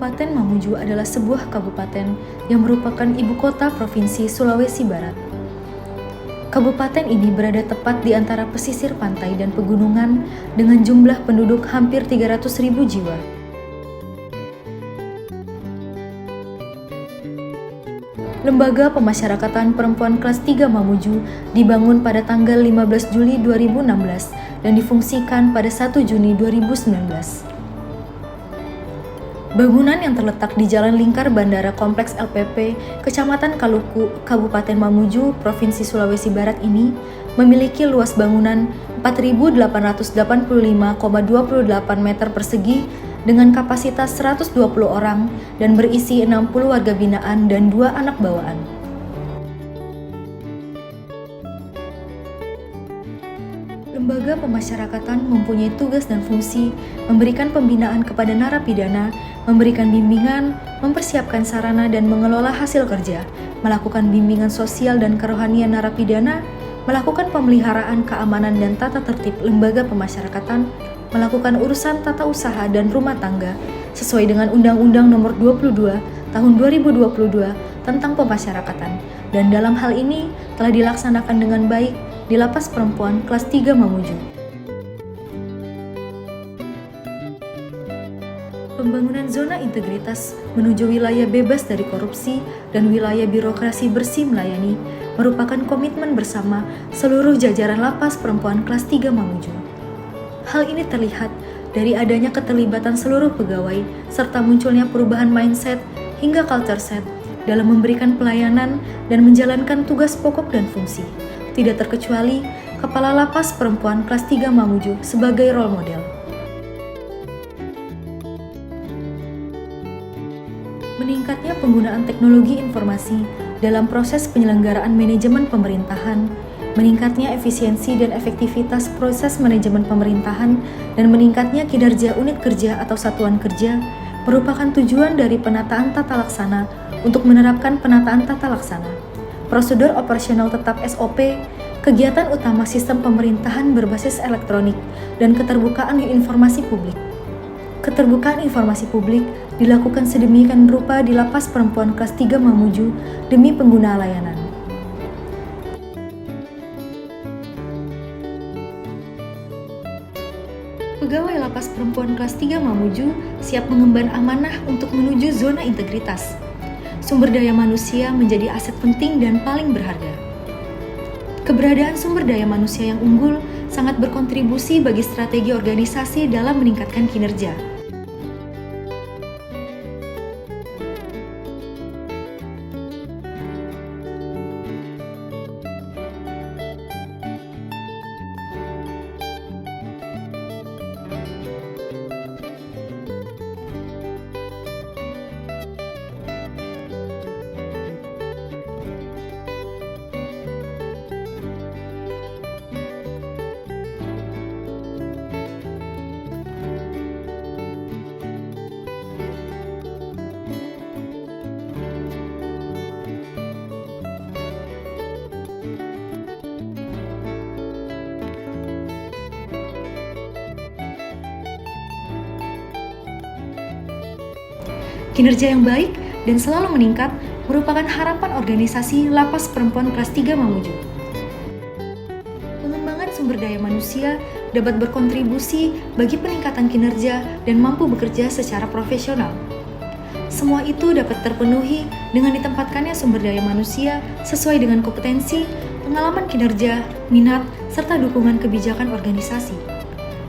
Kabupaten Mamuju adalah sebuah kabupaten yang merupakan ibu kota Provinsi Sulawesi Barat. Kabupaten ini berada tepat di antara pesisir pantai dan pegunungan dengan jumlah penduduk hampir 300.000 jiwa. Lembaga Pemasyarakatan Perempuan Kelas 3 Mamuju dibangun pada tanggal 15 Juli 2016 dan difungsikan pada 1 Juni 2019. Bangunan yang terletak di Jalan Lingkar Bandara Kompleks LPP, Kecamatan Kaluku, Kabupaten Mamuju, Provinsi Sulawesi Barat ini memiliki luas bangunan 4.885,28 meter persegi dengan kapasitas 120 orang dan berisi 60 warga binaan dan 2 anak bawaan. Lembaga pemasyarakatan mempunyai tugas dan fungsi memberikan pembinaan kepada narapidana, memberikan bimbingan, mempersiapkan sarana dan mengelola hasil kerja, melakukan bimbingan sosial dan kerohanian narapidana, melakukan pemeliharaan keamanan dan tata tertib lembaga pemasyarakatan, melakukan urusan tata usaha dan rumah tangga sesuai dengan Undang-Undang Nomor 22 Tahun 2022 tentang pemasyarakatan, dan dalam hal ini telah dilaksanakan dengan baik di Lapas Perempuan Kelas 3 Mamuju. Pembangunan zona integritas menuju wilayah bebas dari korupsi dan wilayah birokrasi bersih melayani merupakan komitmen bersama seluruh jajaran Lapas Perempuan Kelas 3 Mamuju. Hal ini terlihat dari adanya keterlibatan seluruh pegawai serta munculnya perubahan mindset hingga culture set dalam memberikan pelayanan dan menjalankan tugas pokok dan fungsi. Tidak terkecuali Kepala Lapas Perempuan Kelas 3 Mamuju sebagai role model. Meningkatnya penggunaan teknologi informasi dalam proses penyelenggaraan manajemen pemerintahan, meningkatnya efisiensi dan efektivitas proses manajemen pemerintahan, dan meningkatnya kinerja unit kerja atau satuan kerja merupakan tujuan dari penataan tata laksana untuk menerapkan penataan tata laksana, prosedur operasional tetap SOP, kegiatan utama sistem pemerintahan berbasis elektronik, dan keterbukaan informasi publik. Keterbukaan informasi publik dilakukan sedemikian rupa di Lapas Perempuan Kelas 3 Mamuju demi pengguna layanan. Pegawai Lapas Perempuan Kelas 3 Mamuju siap mengemban amanah untuk menuju zona integritas. Sumber daya manusia menjadi aset penting dan paling berharga. Keberadaan sumber daya manusia yang unggul sangat berkontribusi bagi strategi organisasi dalam meningkatkan kinerja. Kinerja yang baik dan selalu meningkat merupakan harapan organisasi Lapas Perempuan Kelas 3 Mamuju. Pengembangan sumber daya manusia dapat berkontribusi bagi peningkatan kinerja dan mampu bekerja secara profesional. Semua itu dapat terpenuhi dengan ditempatkannya sumber daya manusia sesuai dengan kompetensi, pengalaman kinerja, minat, serta dukungan kebijakan organisasi.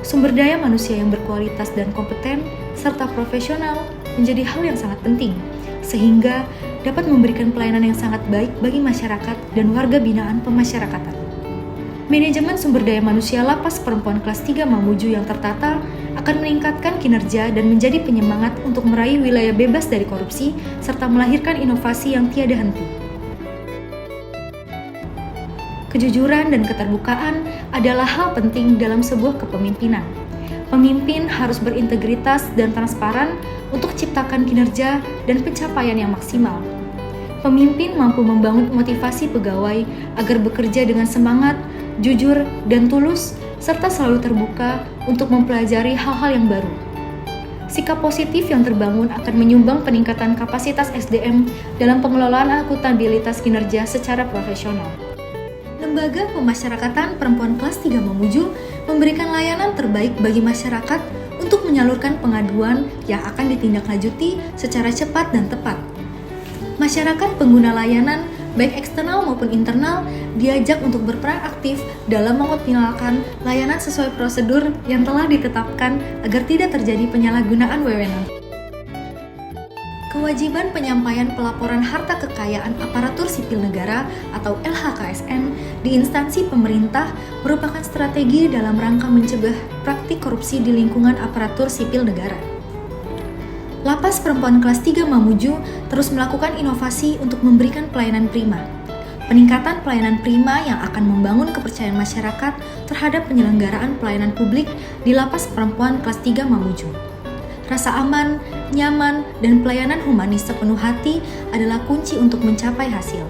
Sumber daya manusia yang berkualitas dan kompeten serta profesional menjadi hal yang sangat penting, sehingga dapat memberikan pelayanan yang sangat baik bagi masyarakat dan warga binaan pemasyarakatan. Manajemen sumber daya manusia Lapas Perempuan Kelas 3 Mamuju yang tertata akan meningkatkan kinerja dan menjadi penyemangat untuk meraih wilayah bebas dari korupsi serta melahirkan inovasi yang tiada henti. Kejujuran dan keterbukaan adalah hal penting dalam sebuah kepemimpinan. Pemimpin harus berintegritas dan transparan untuk ciptakan kinerja dan pencapaian yang maksimal. Pemimpin mampu membangun motivasi pegawai agar bekerja dengan semangat, jujur, dan tulus, serta selalu terbuka untuk mempelajari hal-hal yang baru. Sikap positif yang terbangun akan menyumbang peningkatan kapasitas SDM dalam pengelolaan akuntabilitas kinerja secara profesional. Lembaga Pemasyarakatan Perempuan Kelas 3 Mamuju memberikan layanan terbaik bagi masyarakat untuk menyalurkan pengaduan yang akan ditindaklanjuti secara cepat dan tepat. Masyarakat pengguna layanan, baik eksternal maupun internal, diajak untuk berperan aktif dalam mengoptimalkan layanan sesuai prosedur yang telah ditetapkan agar tidak terjadi penyalahgunaan wewenang. Kewajiban penyampaian pelaporan harta kekayaan aparatur sipil negara atau LHKSN di instansi pemerintah merupakan strategi dalam rangka mencegah praktik korupsi di lingkungan aparatur sipil negara. Lapas Perempuan Kelas 3 Mamuju terus melakukan inovasi untuk memberikan pelayanan prima. Peningkatan pelayanan prima yang akan membangun kepercayaan masyarakat terhadap penyelenggaraan pelayanan publik di Lapas Perempuan Kelas 3 Mamuju. Rasa aman, nyaman, dan pelayanan humanis sepenuh hati adalah kunci untuk mencapai hasil.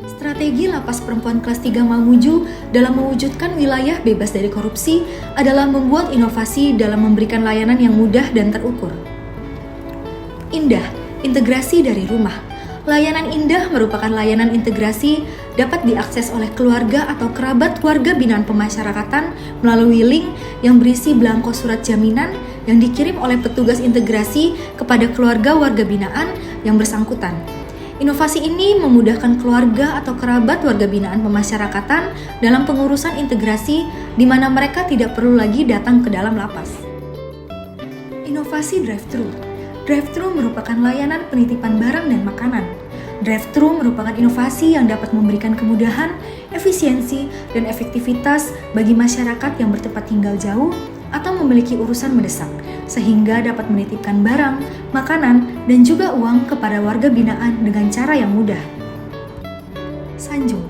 Strategi Lapas Perempuan Kelas 3 Mamuju dalam mewujudkan wilayah bebas dari korupsi adalah membuat inovasi dalam memberikan layanan yang mudah dan terukur. Indah, integrasi dari rumah. Layanan Indah merupakan layanan integrasi dapat diakses oleh keluarga atau kerabat warga binaan pemasyarakatan melalui link yang berisi belangko surat jaminan yang dikirim oleh petugas integrasi kepada keluarga warga binaan yang bersangkutan. Inovasi ini memudahkan keluarga atau kerabat warga binaan pemasyarakatan dalam pengurusan integrasi di mana mereka tidak perlu lagi datang ke dalam lapas. Inovasi drive-thru. Drive-thru merupakan layanan penitipan barang dan makanan. Drive-thru merupakan inovasi yang dapat memberikan kemudahan, efisiensi, dan efektivitas bagi masyarakat yang bertempat tinggal jauh atau memiliki urusan mendesak, sehingga dapat menitipkan barang, makanan, dan juga uang kepada warga binaan dengan cara yang mudah. Sanjung,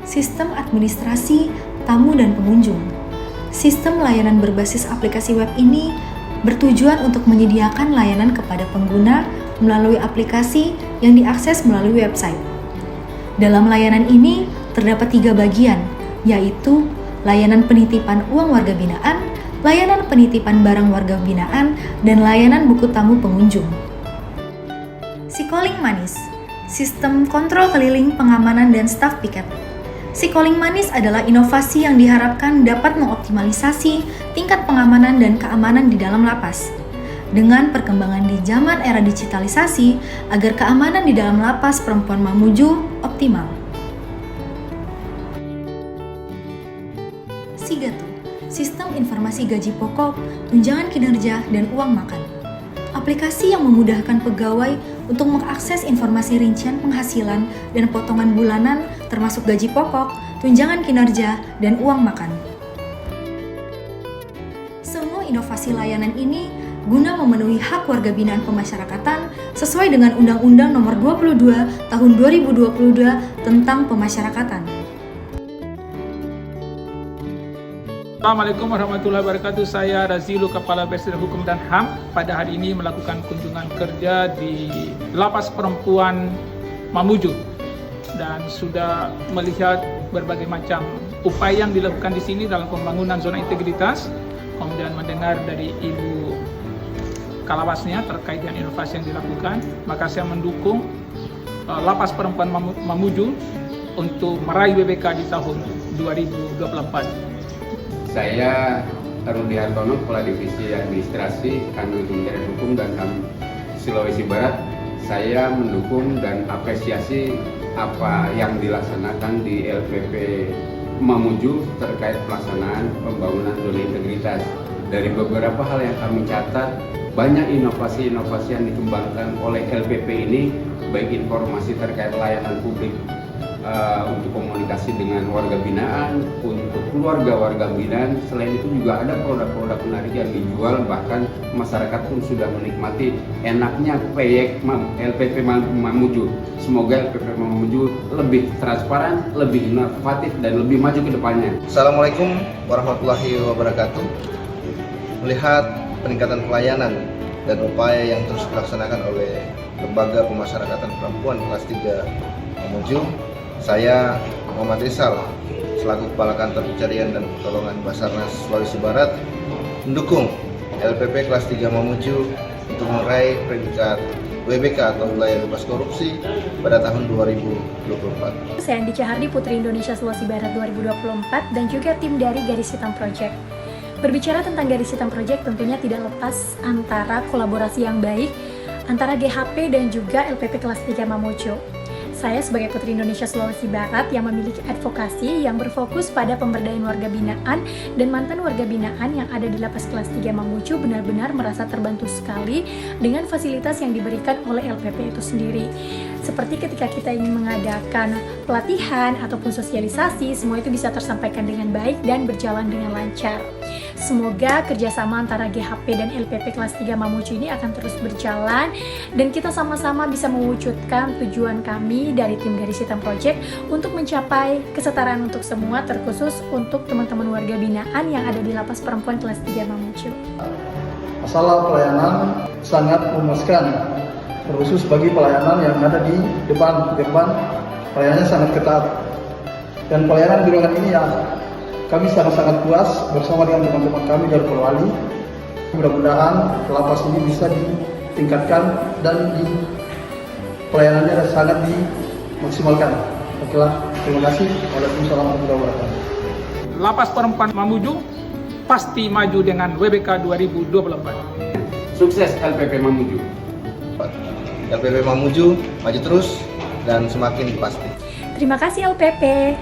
sistem administrasi, tamu dan pengunjung. Sistem layanan berbasis aplikasi web ini bertujuan untuk menyediakan layanan kepada pengguna melalui aplikasi yang diakses melalui website. Dalam layanan ini terdapat 3 bagian, yaitu layanan penitipan uang warga binaan, layanan penitipan barang warga binaan, dan layanan buku tamu pengunjung. Sikoling Manis, sistem kontrol keliling pengamanan dan staf piket. Sikoling Manis adalah inovasi yang diharapkan dapat mengoptimalisasi tingkat pengamanan dan keamanan di dalam lapas. Dengan perkembangan di zaman era digitalisasi, agar keamanan di dalam Lapas Perempuan Mamuju optimal. Sigatu, sistem informasi gaji pokok, tunjangan kinerja, dan uang makan. Aplikasi yang memudahkan pegawai untuk mengakses informasi rincian penghasilan dan potongan bulanan termasuk gaji pokok, tunjangan kinerja, dan uang makan. Semua inovasi layanan ini guna memenuhi hak warga binaan pemasyarakatan sesuai dengan Undang-Undang Nomor 22 Tahun 2022 tentang Pemasyarakatan. Assalamualaikum warahmatullahi wabarakatuh. Saya Razilu, Kepala Bidang Hukum dan HAM. Pada hari ini melakukan kunjungan kerja di Lapas Perempuan Mamuju dan sudah melihat berbagai macam upaya yang dilakukan di sini dalam pembangunan zona integritas, kemudian mendengar dari Ibu Kalawasnya terkait dengan inovasi yang dilakukan. Maka saya mendukung Lapas Perempuan Mamuju untuk meraih BBK di tahun 2024. Saya Tarudi Hartono, Kepala Divisi Administrasi Kanwil Kementerian Hukum dan HAM Sulawesi Barat. Saya mendukung dan apresiasi apa yang dilaksanakan di LPP Mamuju terkait pelaksanaan pembangunan zona integritas. Dari beberapa hal yang kami catat, banyak inovasi-inovasi yang dikembangkan oleh LPP ini, baik informasi terkait layanan publik untuk komunikasi dengan warga binaan, untuk keluarga-warga binaan. Selain itu juga ada produk-produk menarik yang dijual, bahkan masyarakat pun sudah menikmati enaknya proyek LPP Mamuju. Semoga LPP Mamuju lebih transparan, lebih inovatif, dan lebih maju ke depannya. Assalamualaikum warahmatullahi wabarakatuh. Melihat peningkatan pelayanan dan upaya yang terus dilaksanakan oleh Lembaga Pemasyarakatan Perempuan Kelas 3 Mamuju, saya Muhammad Rizal selaku Kepala Kantor Pencarian dan Pertolongan Basarnas Sulawesi Barat mendukung LPP kelas 3 Mamuju untuk meraih predikat WBK atau wilayah bebas korupsi pada tahun 2024. Saya Andi Cahardi, Putri Indonesia Sulawesi Barat 2024 dan juga tim dari Garis Hitam Project. Berbicara tentang Garis Hitam Project tentunya tidak lepas antara kolaborasi yang baik antara GHP dan juga LPP kelas 3 Mamuju. Saya sebagai Putri Indonesia Sulawesi Barat yang memiliki advokasi yang berfokus pada pemberdayaan warga binaan dan mantan warga binaan yang ada di lapas kelas 3 Mamuju benar-benar merasa terbantu sekali dengan fasilitas yang diberikan oleh LPP itu sendiri. Seperti ketika kita ingin mengadakan pelatihan ataupun sosialisasi, semua itu bisa tersampaikan dengan baik dan berjalan dengan lancar. Semoga kerjasama antara GHP dan LPP kelas 3 Mamuju ini akan terus berjalan dan kita sama-sama bisa mewujudkan tujuan kami dari tim Garis Hitam Project untuk mencapai kesetaraan untuk semua, terkhusus untuk teman-teman warga binaan yang ada di lapas perempuan kelas 3 Mamuju. Masalah pelayanan sangat memuaskan, terkhusus bagi pelayanan yang ada di depan pelayanannya sangat ketat. Dan pelayanan di ruangan ini ya kami sangat-sangat puas bersama dengan teman-teman kami dari Polwali. Mudah-mudahan lapas ini bisa ditingkatkan dan pelayanannya sangat dimaksimalkan. Okelah, terima kasih. Waalaikumsalam warahmatullahi wabarakatuh. Lapas Perempuan Mamuju pasti maju dengan WBK 2024. Sukses LPP Mamuju. LPP Mamuju maju terus dan semakin pasti. Terima kasih LPP.